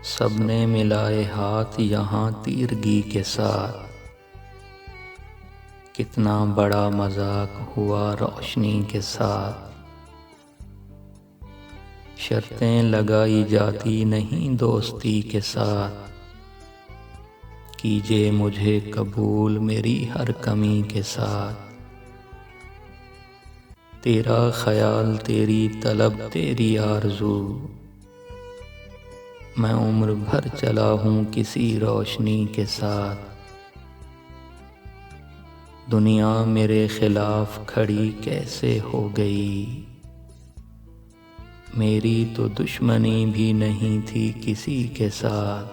سب نے ملائے ہاتھ یہاں تیرگی کے ساتھ، کتنا بڑا مذاق ہوا روشنی کے ساتھ۔ شرطیں لگائی جاتی نہیں دوستی کے ساتھ، کیجے مجھے قبول میری ہر کمی کے ساتھ۔ تیرا خیال، تیری طلب، تیری آرزو، میں عمر بھر چلا ہوں کسی روشنی کے ساتھ۔ دنیا میرے خلاف کھڑی کیسے ہو گئی، میری تو دشمنی بھی نہیں تھی کسی کے ساتھ۔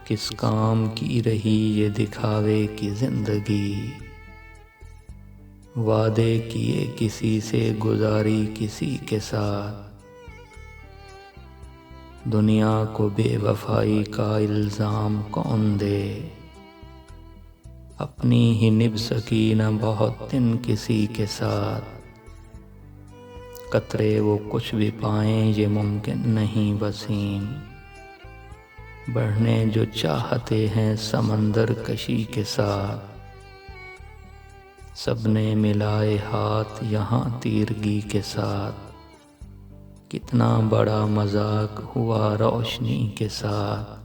کس کام کی رہی یہ دکھاوے کی زندگی، وعدے کیے کسی سے گزاری کسی کے ساتھ۔ دنیا کو بے وفائی کا الزام کون دے، اپنی ہی نبھ سکی نہ بہت دن کسی کے ساتھ۔ قطرے وہ کچھ بھی پائیں یہ ممکن نہیں وسیم، بڑھنے جو چاہتے ہیں سمندر کشی کے ساتھ۔ سب نے ملائے ہاتھ یہاں تیرگی کے ساتھ، کتنا بڑا مذاق ہوا روشنی کے ساتھ۔